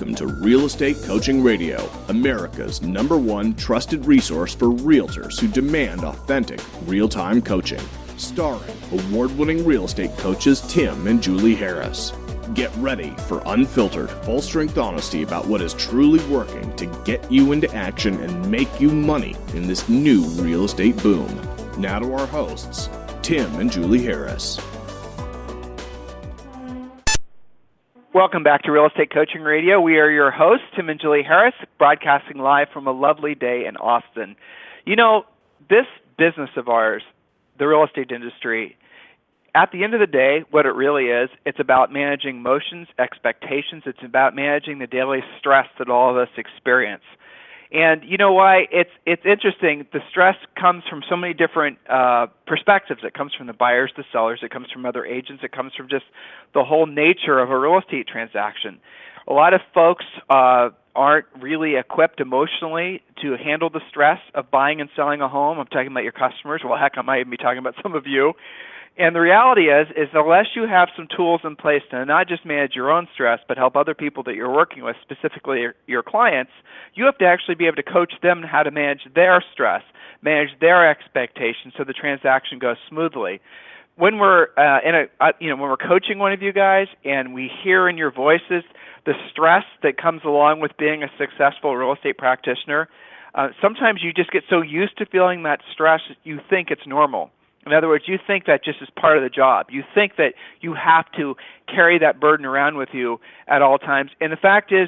Welcome to Real Estate Coaching Radio, America's #1 trusted resource for realtors who demand authentic, real-time coaching. Starring award-winning real estate coaches Tim and Julie Harris. Get ready for unfiltered, full-strength honesty about what is truly working to get you into action and make you money in this new real estate boom. Now to our hosts, Tim and Julie Harris. Welcome back to Real Estate Coaching Radio. We are your hosts, Tim and Julie Harris, broadcasting live from a lovely day in Austin. You know, this business of ours, the real estate industry, at the end of the day, what it really is, it's about managing emotions, expectations. It's about managing the daily stress that all of us experience. And you know why? It's interesting. The stress comes from so many different perspectives. It comes from the buyers, the sellers. It comes from other agents. It comes from just the whole nature of a real estate transaction. A lot of folks aren't really equipped emotionally to handle the stress of buying and selling a home. I'm talking about your customers. Well, heck, I might even be talking about some of you. And the reality is unless you have some tools in place to not just manage your own stress, but help other people that you're working with, specifically your clients, you have to actually be able to coach them how to manage their stress, manage their expectations so the transaction goes smoothly. When we're when we're coaching one of you guys and we hear in your voices the stress that comes along with being a successful real estate practitioner, sometimes you just get so used to feeling that stress you think it's normal. In other words, you think that just is part of the job. You think that you have to carry that burden around with you at all times. And the fact is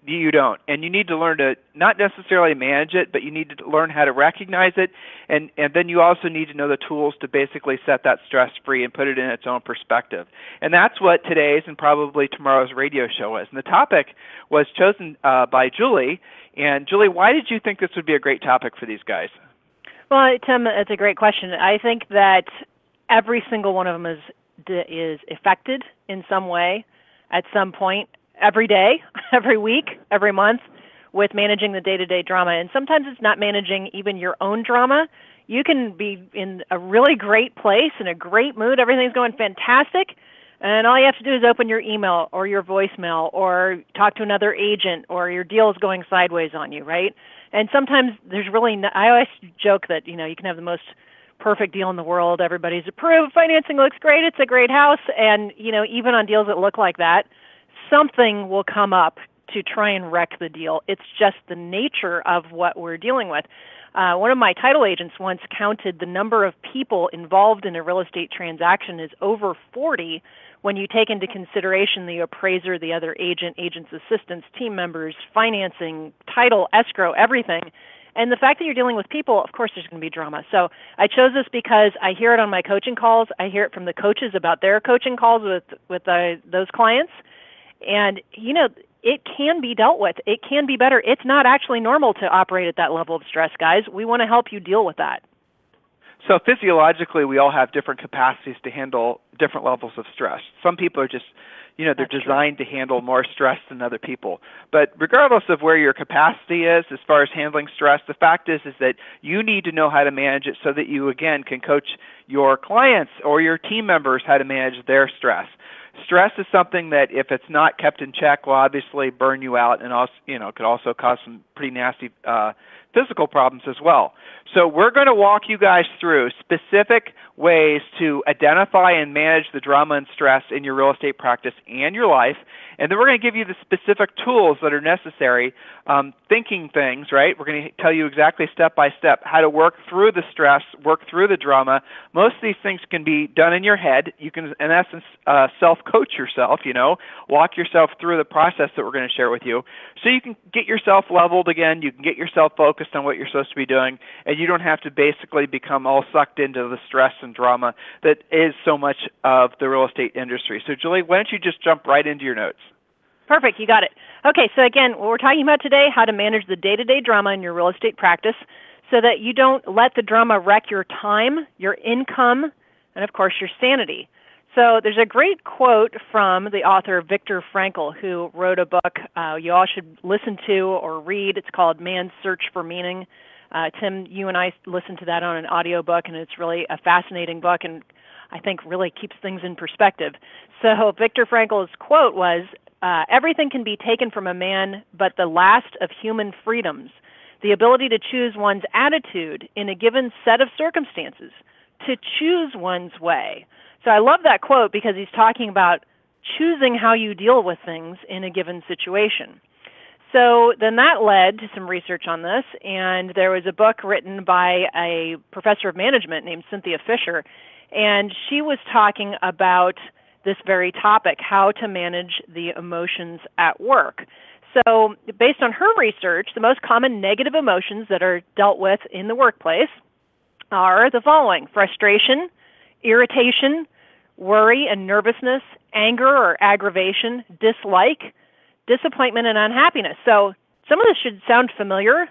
you don't. And you need to learn to not necessarily manage it, but you need to learn how to recognize it. And then you also need to know the tools to basically set that stress free and put it in its own perspective. And that's what today's and probably tomorrow's radio show is. And the topic was chosen by Julie. And Julie, why did you think this would be a great topic for these guys? Well, Tim, it's a great question. I think that every single one of them is affected in some way at some point, every day, every week, every month, with managing the day-to-day drama. And sometimes it's not managing even your own drama. You can be in a really great place, in a great mood, everything's going fantastic, and all you have to do is open your email or your voicemail or talk to another agent or your deal is going sideways on you, right? And sometimes there's really I always joke that, you can have the most perfect deal in the world. Everybody's approved. Financing looks great. It's a great house. And, even on deals that look like that, something will come up to try and wreck the deal. It's just the nature of what we're dealing with. One of my title agents once counted the number of people involved in a real estate transaction is over 40 when you take into consideration the appraiser, the other agent, agent's assistants, team members, financing, title, escrow, everything. And the fact that you're dealing with people, of course there's going to be drama. So I chose this because I hear it on my coaching calls. I hear it from the coaches about their coaching calls with those clients. And, it can be dealt with. It can be better. It's not actually normal to operate at that level of stress, guys. We want to help you deal with that. So physiologically, we all have different capacities to handle different levels of stress. Some people are just, they're designed to handle more stress than other people. But regardless of where your capacity is as far as handling stress, the fact is that you need to know how to manage it so that you, again, can coach your clients or your team members how to manage their stress. Stress is something that if it's not kept in check will obviously burn you out and also, could also cause some pretty nasty physical problems as well. So we're going to walk you guys through specific ways to identify and manage the drama and stress in your real estate practice and your life. And then we're going to give you the specific tools that are necessary, thinking things, right? We're going to tell you exactly step by step how to work through the stress, work through the drama. Most of these things can be done in your head. You can, in essence, self-coach yourself, walk yourself through the process that we're going to share with you so you can get yourself leveled again, you can get yourself focused on what you're supposed to be doing, and you don't have to basically become all sucked into the stress and drama that is so much of the real estate industry. So, Julie, why don't you just jump right into your notes? Perfect. You got it. Okay, so again, what we're talking about today, how to manage the day-to-day drama in your real estate practice so that you don't let the drama wreck your time, your income, and, of course, your sanity. So there's a great quote from the author Viktor Frankl, who wrote a book you all should listen to or read. It's called Man's Search for Meaning. Tim, you and I listened to that on an audiobook, and it's really a fascinating book and I think really keeps things in perspective. So Viktor Frankl's quote was, everything can be taken from a man, but the last of human freedoms, the ability to choose one's attitude in a given set of circumstances, to choose one's way. So I love that quote because he's talking about choosing how you deal with things in a given situation. So then that led to some research on this, and there was a book written by a professor of management named Cynthia Fisher, and she was talking about this very topic, how to manage the emotions at work. So based on her research, the most common negative emotions that are dealt with in the workplace are the following: frustration, irritation, worry and nervousness, anger or aggravation, dislike, disappointment, and unhappiness. So some of this should sound familiar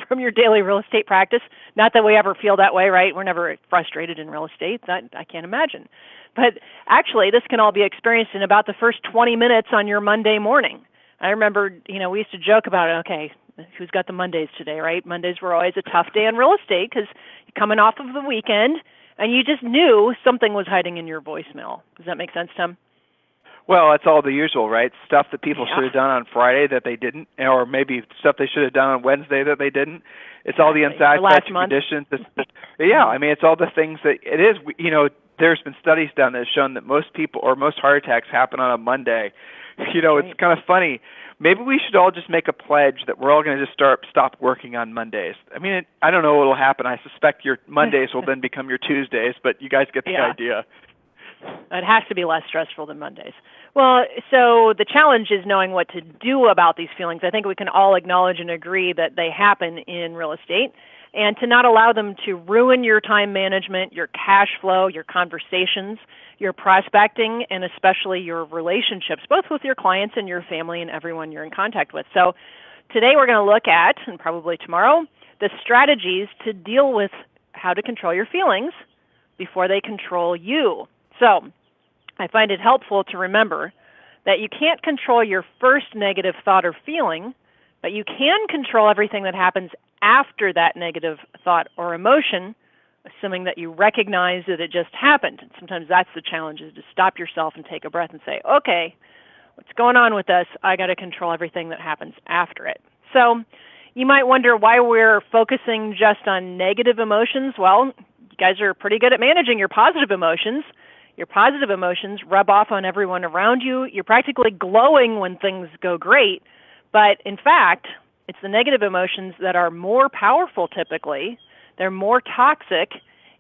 from your daily real estate practice. Not that we ever feel that way, right? We're never frustrated in real estate. That I can't imagine. But actually, this can all be experienced in about the first 20 minutes on your Monday morning. I remember, we used to joke about it. Okay, who's got the Mondays today, right? Mondays were always a tough day in real estate because you're coming off of the weekend, and you just knew something was hiding in your voicemail. Does that make sense, Tim? Well, it's all the usual, right? Stuff that people should have done on Friday that they didn't, or maybe stuff they should have done on Wednesday that they didn't. It's all the unsatisfactory conditions. It's all the things that it is. There's been studies done that have shown that most people or most heart attacks happen on a Monday. It's kind of funny. Maybe we should all just make a pledge that we're all going to just stop working on Mondays. I don't know what will happen. I suspect your Mondays will then become your Tuesdays, but you guys get the idea. It has to be less stressful than Mondays. Well, so the challenge is knowing what to do about these feelings. I think we can all acknowledge and agree that they happen in real estate, and to not allow them to ruin your time management, your cash flow, your conversations, your prospecting, and especially your relationships, both with your clients and your family and everyone you're in contact with. So today we're going to look at, and probably tomorrow, the strategies to deal with how to control your feelings before they control you. So I find it helpful to remember that you can't control your first negative thought or feeling, but you can control everything that happens after that negative thought or emotion, assuming that you recognize that it just happened. And sometimes that's the challenge, is to stop yourself and take a breath and say, okay, what's going on with this? I got to control everything that happens after it. So you might wonder why we're focusing just on negative emotions. Well, you guys are pretty good at managing your positive emotions. Your positive emotions rub off on everyone around you. You're practically glowing when things go great. But in fact, it's the negative emotions that are more powerful typically. They're more toxic,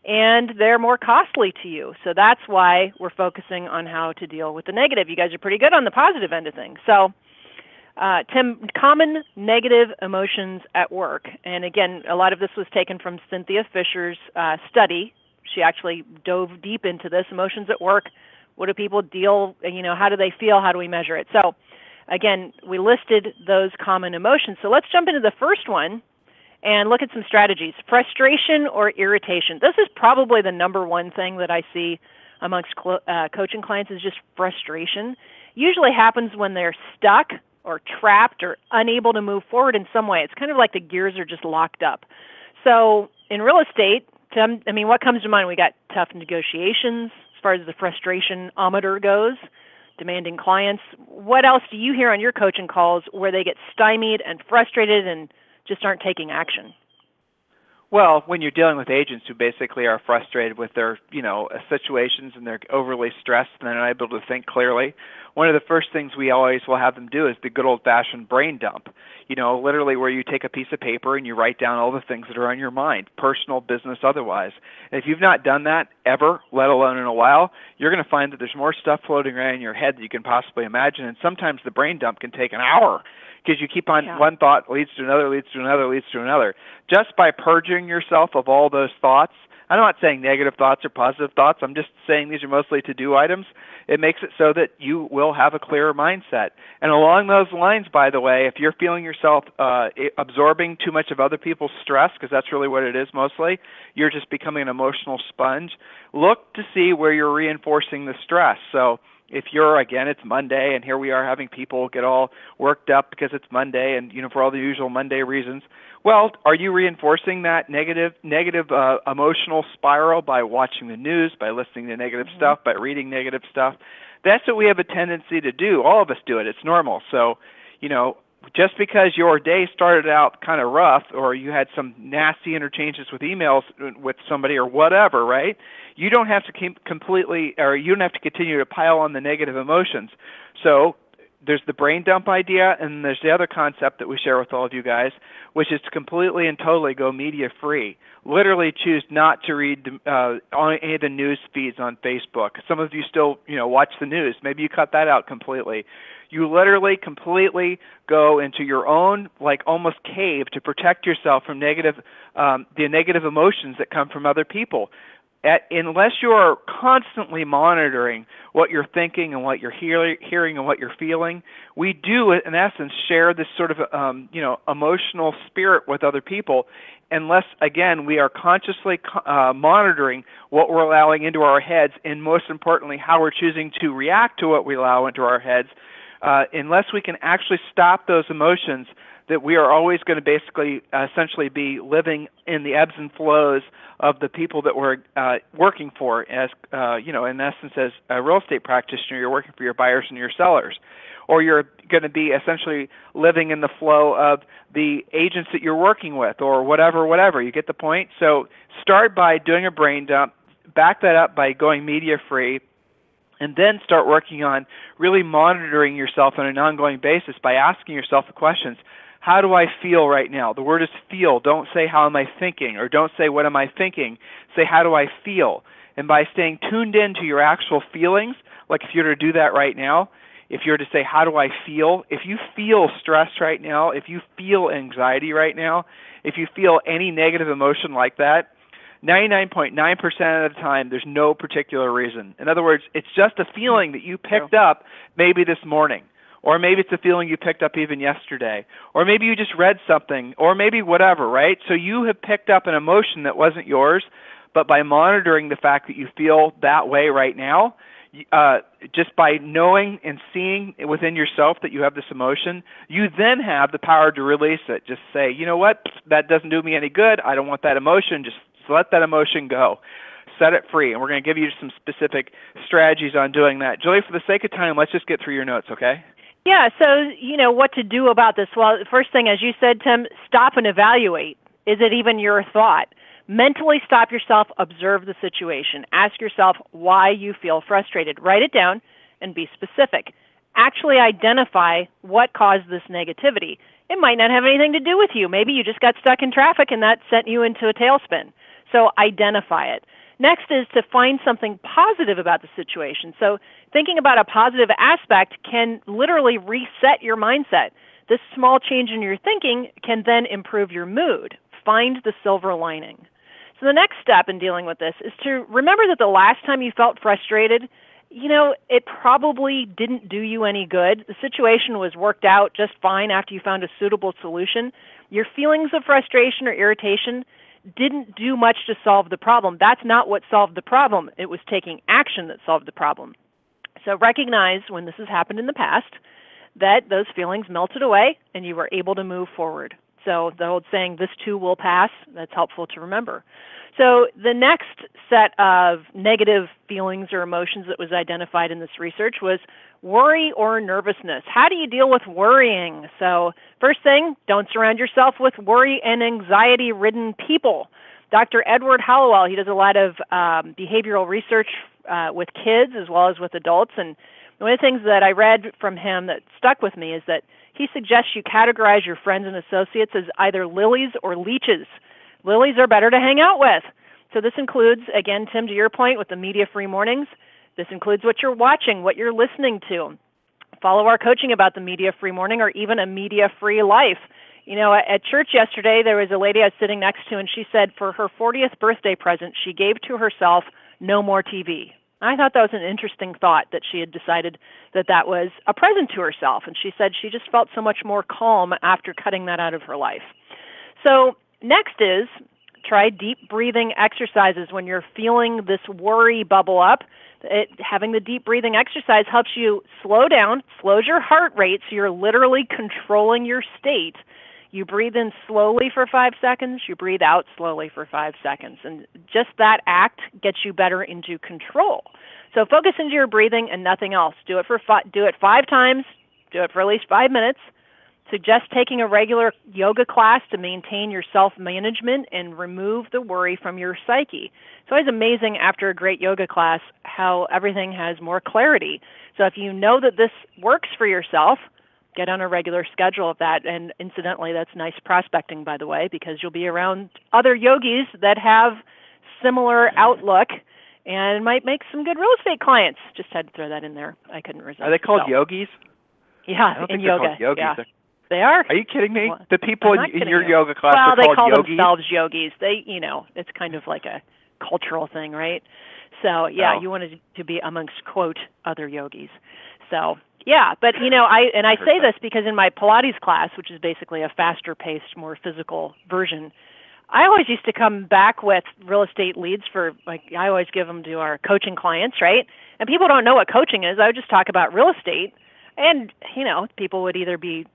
and they're more costly to you. So that's why we're focusing on how to deal with the negative. You guys are pretty good on the positive end of things. So, Tim, common negative emotions at work. And again, a lot of this was taken from Cynthia Fisher's study. She actually dove deep into this. Emotions at work. What do people deal, how do they feel? How do we measure it? So again, we listed those common emotions. So let's jump into the first one and look at some strategies. Frustration or irritation. This is probably the number one thing that I see amongst coaching clients, is just frustration. Usually happens when they're stuck or trapped or unable to move forward in some way. It's kind of like the gears are just locked up. So in real estate, what comes to mind? We got tough negotiations as far as the frustration-ometer goes, demanding clients. What else do you hear on your coaching calls where they get stymied and frustrated and just aren't taking action? Well, when you're dealing with agents who basically are frustrated with their, situations, and they're overly stressed and they're not able to think clearly, one of the first things we always will have them do is the good old-fashioned brain dump. Literally where you take a piece of paper and you write down all the things that are on your mind, personal, business, otherwise. And if you've not done that ever, let alone in a while, you're going to find that there's more stuff floating around in your head than you can possibly imagine. And sometimes the brain dump can take an hour, because you keep on one thought leads to another, leads to another, leads to another. Just by purging yourself of all those thoughts, I'm not saying negative thoughts or positive thoughts, I'm just saying these are mostly to-do items. It makes it so that you will have a clearer mindset. And along those lines, by the way, if you're feeling yourself absorbing too much of other people's stress, because that's really what it is mostly, you're just becoming an emotional sponge, look to see where you're reinforcing the stress. So if it's Monday, and here we are having people get all worked up because it's Monday and, for all the usual Monday reasons. Well, are you reinforcing that negative emotional spiral by watching the news, by listening to negative stuff, by reading negative stuff? That's what we have a tendency to do. All of us do it. It's normal. So, just because your day started out kind of rough, or you had some nasty interchanges with emails with somebody or whatever, right? You don't have to you don't have to continue to pile on the negative emotions. So there's the brain dump idea, and there's the other concept that we share with all of you guys, which is to completely and totally go media free. Literally choose not to read any of the news feeds on Facebook. Some of you still, watch the news. Maybe you cut that out completely. You literally completely go into your own, almost cave to protect yourself from the negative emotions that come from other people. Unless you're constantly monitoring what you're thinking and what you're hearing and what you're feeling, we do, in essence, share this sort of emotional spirit with other people. Unless, again, we are consciously monitoring what we're allowing into our heads, and most importantly, how we're choosing to react to what we allow into our heads. Unless we can actually stop those emotions, that we are always going to basically essentially be living in the ebbs and flows of the people that we're working for. As in essence, as a real estate practitioner, you're working for your buyers and your sellers, or you're going to be essentially living in the flow of the agents that you're working with, or whatever. You get the point? So start by doing a brain dump, back that up by going media free, and then start working on really monitoring yourself on an ongoing basis by asking yourself the questions. How do I feel right now? The word is feel. Don't say how am I thinking, or don't say what am I thinking. Say how do I feel. And by staying tuned in to your actual feelings, like if you were to do that right now, if you were to say how do I feel, if you feel stressed right now, if you feel anxiety right now, if you feel any negative emotion like that, 99.9% of the time, there's no particular reason. In other words, it's just a feeling that you picked up maybe this morning, or maybe it's a feeling you picked up even yesterday, or maybe you just read something, or maybe whatever, right? So you have picked up an emotion that wasn't yours, but by monitoring the fact that you feel that way right now, just by knowing and seeing within yourself that you have this emotion, you then have the power to release it. Just say, you know what, that doesn't do me any good. I don't want that emotion. Just let that emotion go. Set it free. And we're going to give you some specific strategies on doing that. Julie, for the sake of time, let's just get through your notes, okay? Yeah, so, what to do about this? Well, the first thing, as you said, Tim, stop and evaluate. Is it even your thought? Mentally stop yourself, observe the situation. Ask yourself why you feel frustrated. Write it down and be specific. Actually identify what caused this negativity. It might not have anything to do with you. Maybe you just got stuck in traffic and that sent you into a tailspin. So identify it. Next is to find something positive about the situation. So thinking about a positive aspect can literally reset your mindset. This small change in your thinking can then improve your mood. Find the silver lining. So the next step in dealing with this is to remember that the last time you felt frustrated, it probably didn't do you any good. The situation was worked out just fine after you found a suitable solution. Your feelings of frustration or irritation didn't do much to solve the problem. That's not what solved the problem. It was taking action that solved the problem. So recognize when this has happened in the past that those feelings melted away and you were able to move forward. So the old saying, this too will pass, that's helpful to remember. So the next set of negative feelings or emotions that was identified in this research was worry or nervousness. How do you deal with worrying? So first thing, don't surround yourself with worry and anxiety-ridden people. Dr. Edward Hallowell, he does a lot of behavioral research with kids as well as with adults. And one of the things that I read from him that stuck with me is that he suggests you categorize your friends and associates as either lilies or leeches. Lilies are better to hang out with. So this includes, again, Tim, to your point with the media-free mornings, this includes what you're watching, what you're listening to. Follow our coaching about the media-free morning or even a media-free life. At church yesterday, there was a lady I was sitting next to, and she said for her 40th birthday present, she gave to herself no more TV. I thought that was an interesting thought that she had decided that that was a present to herself. And she said she just felt so much more calm after cutting that out of her life. So next is try deep breathing exercises when you're feeling this worry bubble up. Having the deep breathing exercise helps you slow down, slows your heart rate, so you're literally controlling your state. You breathe in slowly for 5 seconds, you breathe out slowly for 5 seconds. And just that act gets you better into control. So focus into your breathing and nothing else. Do it 5 times. Do it for at least 5 minutes. Suggest taking a regular yoga class to maintain your self-management and remove the worry from your psyche. It's always amazing after a great yoga class how everything has more clarity. So if you know that this works for yourself, get on a regular schedule of that. And incidentally, that's nice prospecting, by the way, because you'll be around other yogis that have similar outlook and might make some good real estate clients. Just had to throw that in there. I couldn't resist. Are they called yogis? Yeah, I don't think in they're yoga. called yogis. Yeah. They are. Are you kidding me? Well, the people in your yoga class are called they call yogis? themselves yogis. They, it's kind of like a cultural thing, right? So, yeah, You wanted to be amongst, quote, other yogis. So, yeah, but, I say this because in my Pilates class, which is basically a faster-paced, more physical version, I always used to come back with real estate leads I always give them to our coaching clients, right? And people don't know what coaching is. I would just talk about real estate. And, people would either be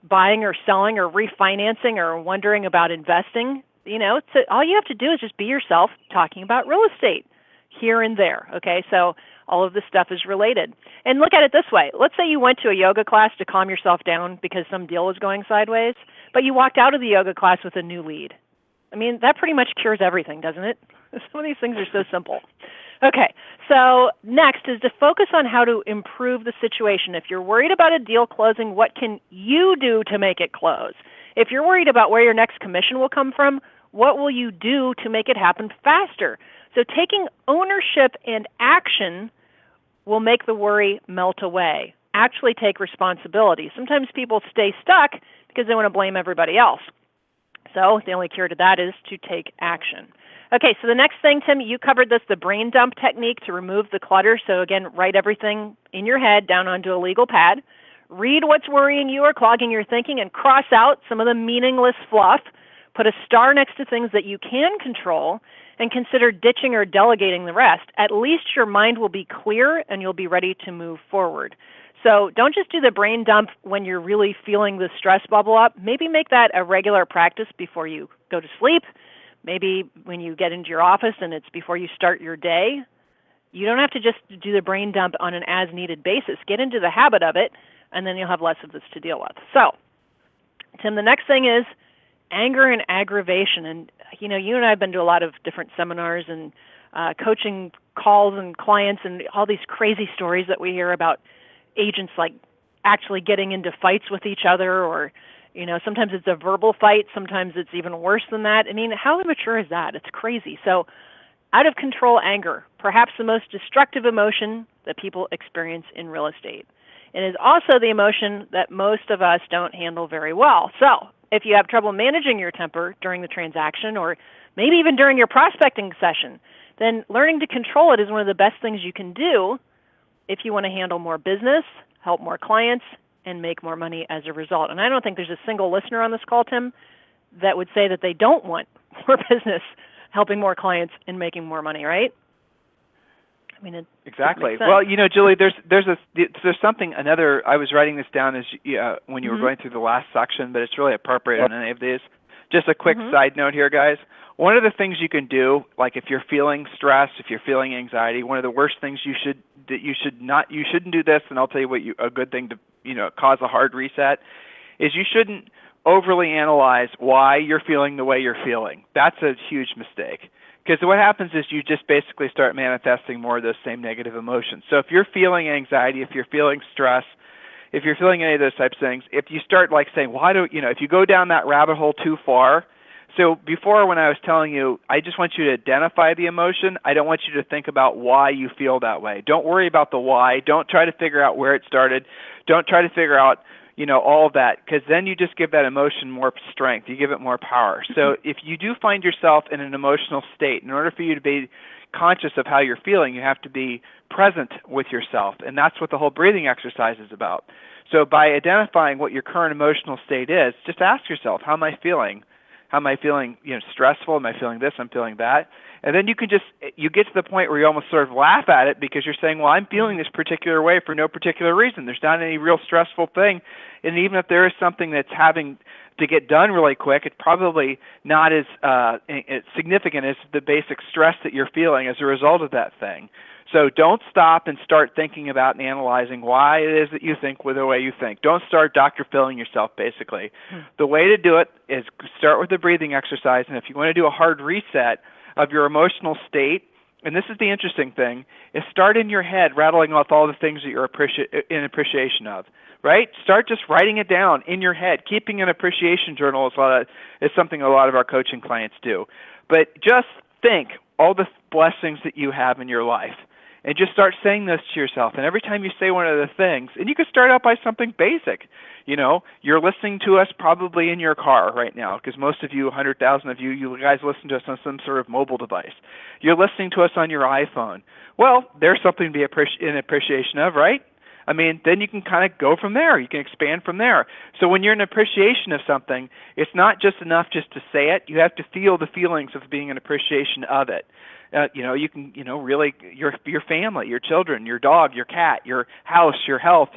buying or selling or refinancing or wondering about investing. So all you have to do is just be yourself talking about real estate here and there, okay? So all of this stuff is related. And look at it this way. Let's say you went to a yoga class to calm yourself down because some deal was going sideways, but you walked out of the yoga class with a new lead. I mean, that pretty much cures everything, doesn't it? Some of these things are so simple. Okay, so next is to focus on how to improve the situation. If you're worried about a deal closing, what can you do to make it close? If you're worried about where your next commission will come from, what will you do to make it happen faster? So taking ownership and action will make the worry melt away. Actually take responsibility. Sometimes people stay stuck because they want to blame everybody else. So the only cure to that is to take action. Okay, so the next thing, Tim, you covered this, the brain dump technique to remove the clutter. So again, write everything in your head down onto a legal pad. Read what's worrying you or clogging your thinking and cross out some of the meaningless fluff. Put a star next to things that you can control and consider ditching or delegating the rest. At least your mind will be clear and you'll be ready to move forward. So don't just do the brain dump when you're really feeling the stress bubble up. Maybe make that a regular practice before you go to sleep. Maybe when you get into your office and it's before you start your day. You don't have to just do the brain dump on an as-needed basis. Get into the habit of it, and then you'll have less of this to deal with. So, Tim, the next thing is anger and aggravation. And, you and I have been to a lot of different seminars and coaching calls and clients and all these crazy stories that we hear about agents like actually getting into fights with each other, or sometimes it's a verbal fight, sometimes it's even worse than that. I mean, how immature is that? It's crazy. So out of control anger, perhaps the most destructive emotion that people experience in real estate. It is also the emotion that most of us don't handle very well. So if you have trouble managing your temper during the transaction, or maybe even during your prospecting session, then learning to control it is one of the best things you can do if you want to handle more business, help more clients, and make more money as a result. And I don't think there's a single listener on this call, Tim, that would say that they don't want more business, helping more clients, and making more money, right? I mean, exactly. Well, Julie, there's something, another, I was writing this down as when you were going through the last section, but it's really appropriate on any of these. Just a quick side note here, guys. One of the things you can do, like if you're feeling stress, if you're feeling anxiety, one of the worst things you shouldn't do this, and I'll tell you a good thing to cause a hard reset, is you shouldn't overly analyze why you're feeling the way you're feeling. That's a huge mistake. Because what happens is you just basically start manifesting more of those same negative emotions. So if you're feeling anxiety, if you're feeling stress, if you're feeling any of those types of things, if you start saying, if you go down that rabbit hole too far. So before, when I was telling you, I just want you to identify the emotion. I don't want you to think about why you feel that way. Don't worry about the why. Don't try to figure out where it started. Don't try to figure out, all of that, because then you just give that emotion more strength. You give it more power. So if you do find yourself in an emotional state, in order for you to be conscious of how you're feeling, you have to be present with yourself, and that's what the whole breathing exercise is about. So by identifying what your current emotional state is, just ask yourself, how am I feeling? How am I feeling, stressful? Am I feeling this? I'm feeling that. And then you get to the point where you almost sort of laugh at it because you're saying, well, I'm feeling this particular way for no particular reason. There's not any real stressful thing. And even if there is something that's having to get done really quick, it's probably not as significant as the basic stress that you're feeling as a result of that thing. So don't stop and start thinking about and analyzing why it is that you think the way you think. Don't start Dr. Philling yourself, basically. The way to do it is start with the breathing exercise, and if you want to do a hard reset of your emotional state, and this is the interesting thing, is start in your head rattling off all the things that you're in appreciation of, right? Start just writing it down in your head. Keeping an appreciation journal is something a lot of our coaching clients do. But just think all the blessings that you have in your life, and just start saying this to yourself. And every time you say one of the things, and you can start out by something basic. You know, you're listening to us probably in your car right now, because most of you, 100,000 of you guys listen to us on some sort of mobile device. You're listening to us on your iPhone. Well, there's something to be in appreciation of, right? I mean, then you can kind of go from there. You can expand from there. So when you're in appreciation of something, it's not just enough just to say it. You have to feel the feelings of being in appreciation of it. You can, really your family, your children, your dog, your cat, your house, your health,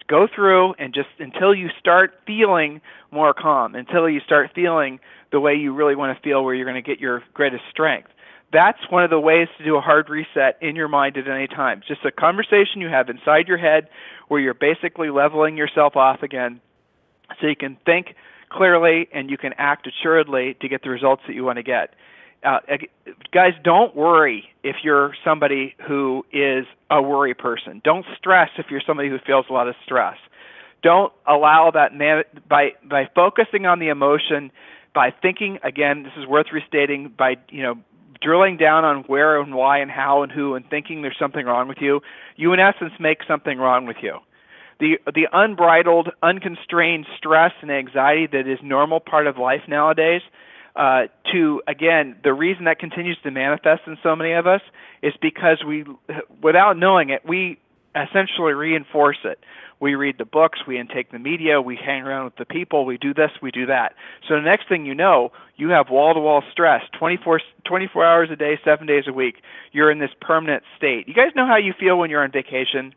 go through and just until you start feeling more calm, until you start feeling the way you really want to feel, where you're going to get your greatest strength. That's one of the ways to do a hard reset in your mind at any time. Just a conversation you have inside your head where you're basically leveling yourself off again so you can think clearly and you can act assuredly to get the results that you want to get. Guys, don't worry if you're somebody who is a worry person. Don't stress if you're somebody who feels a lot of stress. Don't allow that by focusing on the emotion, by thinking, again, this is worth restating, by drilling down on where and why and how and who and thinking there's something wrong with you, you in essence make something wrong with you. The unbridled, unconstrained stress and anxiety that is normal part of life nowadays, the reason that continues to manifest in so many of us is because we, without knowing it, we essentially reinforce it. We read the books, we intake the media, we hang around with the people, we do this, we do that. So the next thing you know, you have wall-to-wall stress, 24 hours a day, 7 days a week. You're in this permanent state. You guys know how you feel when you're on vacation,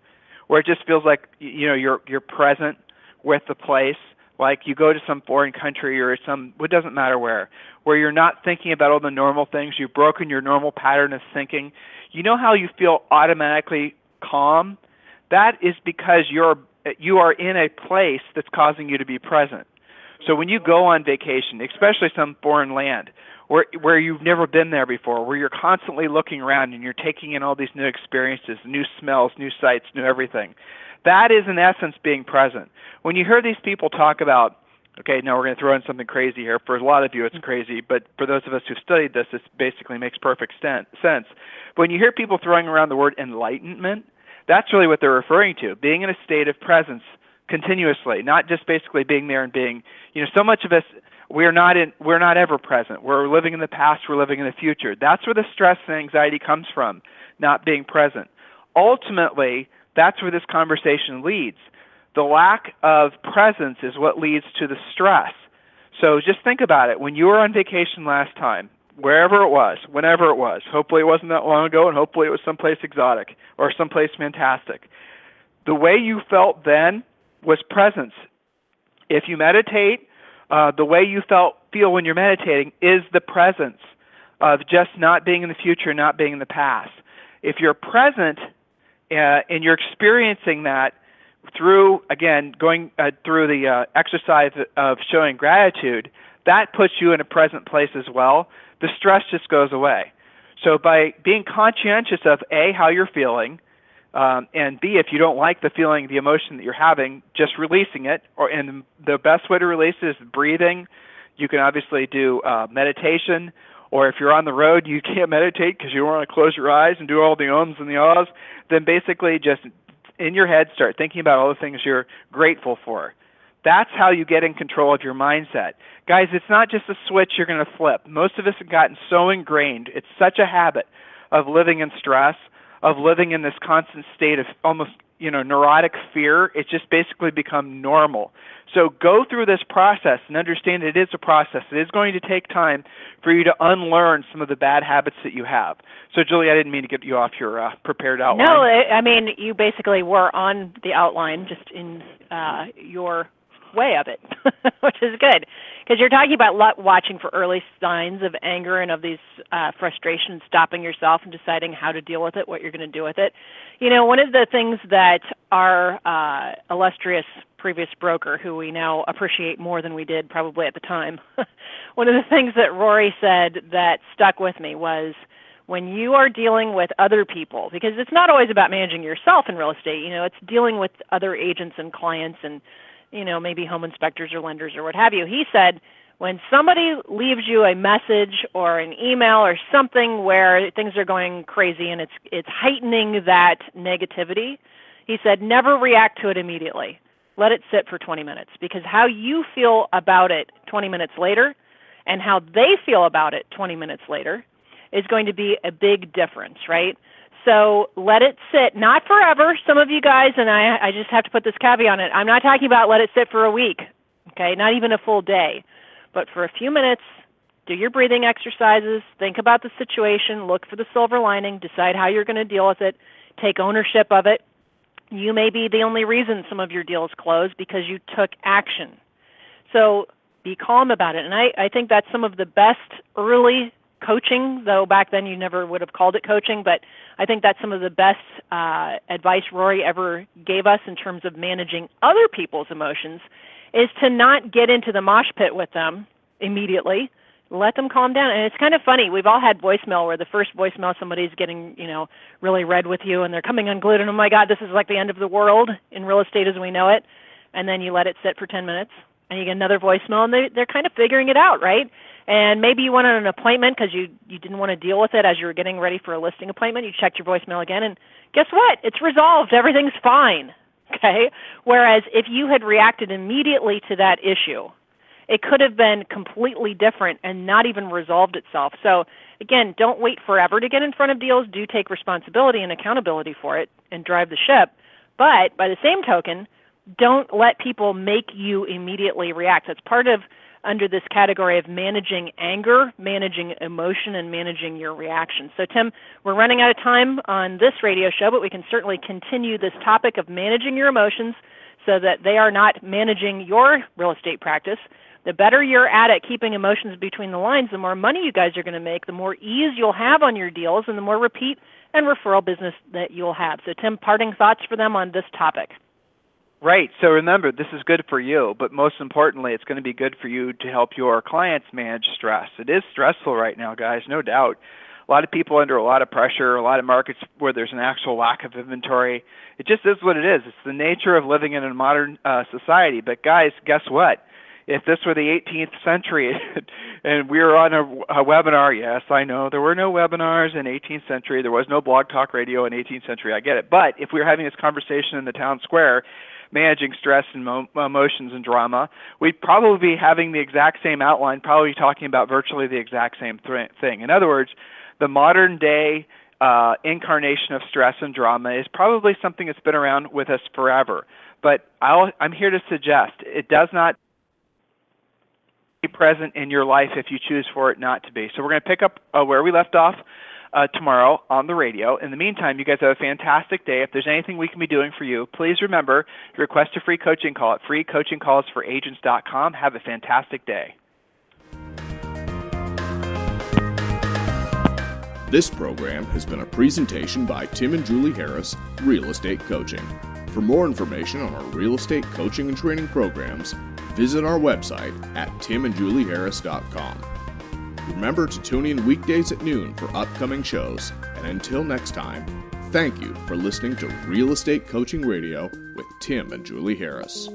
where it just feels like you're present with the place, like you go to some foreign country or it doesn't matter where you're not thinking about all the normal things. You've broken your normal pattern of thinking. You know how you feel automatically calm? That is because you are in a place that's causing you to be present. So when you go on vacation, especially some foreign land, where you've never been there before, where you're constantly looking around and you're taking in all these new experiences, new smells, new sights, new everything, that is in essence being present. When you hear these people talk about, okay, now we're going to throw in something crazy here. For a lot of you it's crazy, but for those of us who've studied this, it basically makes perfect sense. But when you hear people throwing around the word enlightenment, that's really what they're referring to, being in a state of presence continuously, not just basically being there and being, so much of us, we're not ever present. We're living in the past, we're living in the future. That's where the stress and anxiety comes from, not being present. Ultimately, that's where this conversation leads. The lack of presence is what leads to the stress. So just think about it. When you were on vacation last time, wherever it was, whenever it was, hopefully it wasn't that long ago and hopefully it was someplace exotic or someplace fantastic, the way you felt then was presence. If you meditate, the way you feel when you're meditating is the presence of just not being in the future, not being in the past. If you're present and you're experiencing that through, again, going through the exercise of showing gratitude, that puts you in a present place as well. The stress just goes away. So by being conscientious of A, how you're feeling, and B, if you don't like the feeling, the emotion that you're having, just releasing it. And the best way to release it is breathing. You can obviously do meditation, or if you're on the road, you can't meditate because you want to close your eyes and do all the ums and the ahs, then basically just in your head start thinking about all the things you're grateful for. That's how you get in control of your mindset. Guys, it's not just a switch you're going to flip. Most of us have gotten so ingrained. It's such a habit of living in stress, of living in this constant state of almost, neurotic fear. It's just basically become normal. So go through this process and understand it is a process. It is going to take time for you to unlearn some of the bad habits that you have. So, Julie, I didn't mean to get you off your prepared outline. No, I mean, you basically were on the outline just in your way of it, which is good, because you're talking about watching for early signs of anger and of these frustrations, stopping yourself and deciding how to deal with it, what you're going to do with it. You know, one of the things that our illustrious previous broker, who we now appreciate more than we did probably at the time, one of the things that Rory said that stuck with me was, when you are dealing with other people, because it's not always about managing yourself in real estate, you know, it's dealing with other agents and clients and, you know, maybe home inspectors or lenders or what have you. He said, when somebody leaves you a message or an email or something where things are going crazy and it's heightening that negativity, he said, never react to it immediately. Let it sit for 20 minutes, because how you feel about it 20 minutes later and how they feel about it 20 minutes later is going to be a big difference, right? So let it sit, not forever. Some of you guys, and I just have to put this caveat on it, I'm not talking about let it sit for a week, okay, not even a full day, but for a few minutes, do your breathing exercises, think about the situation, look for the silver lining, decide how you're going to deal with it, take ownership of it. You may be the only reason some of your deals close because you took action. So be calm about it, and I think that's some of the best early coaching, though back then you never would have called it coaching, but I think that's some of the best advice Rory ever gave us in terms of managing other people's emotions, is to not get into the mosh pit with them immediately. Let them calm down. And it's kind of funny. We've all had voicemail where the first voicemail somebody's getting, you know, really red with you and they're coming unglued and, oh my God, this is like the end of the world in real estate as we know it. And then you let it sit for 10 minutes and you get another voicemail and they're kind of figuring it out, right? And maybe you went on an appointment because you didn't want to deal with it as you were getting ready for a listing appointment. You checked your voicemail again, and guess what? It's resolved. Everything's fine, okay? Whereas if you had reacted immediately to that issue, it could have been completely different and not even resolved itself. So, again, don't wait forever to get in front of deals. Do take responsibility and accountability for it and drive the ship. But by the same token, don't let people make you immediately react. That's part of under this category of managing anger, managing emotion, and managing your reaction. So, Tim, we're running out of time on this radio show, but we can certainly continue this topic of managing your emotions so that they are not managing your real estate practice. The better you're at keeping emotions between the lines, the more money you guys are going to make, the more ease you'll have on your deals, and the more repeat and referral business that you'll have. So, Tim, parting thoughts for them on this topic. Right. So remember, this is good for you, but most importantly, it's going to be good for you to help your clients manage stress. It is stressful right now, guys, no doubt. A lot of people under a lot of pressure, a lot of markets where there's an actual lack of inventory. It just is what it is. It's the nature of living in a modern society. But guys, guess what? If this were the 18th century and we were on a webinar, yes, I know there were no webinars in 18th century. There was no blog talk radio in 18th century. I get it. But if we were having this conversation in the town square, managing stress and emotions and drama, we'd probably be having the exact same outline, probably talking about virtually the exact same thing. In other words, the modern day incarnation of stress and drama is probably something that's been around with us forever. But I'm here to suggest it does not be present in your life if you choose for it not to be. So we're going to pick up where we left off tomorrow on the radio. In the meantime, you guys have a fantastic day. If there's anything we can be doing for you, please remember to request a free coaching call at freecoachingcallsforagents.com. Have a fantastic day. This program has been a presentation by Tim and Julie Harris, Real Estate Coaching. For more information on our real estate coaching and training programs, visit our website at timandjulieharris.com. Remember to tune in weekdays at noon for upcoming shows. And until next time, thank you for listening to Real Estate Coaching Radio with Tim and Julie Harris.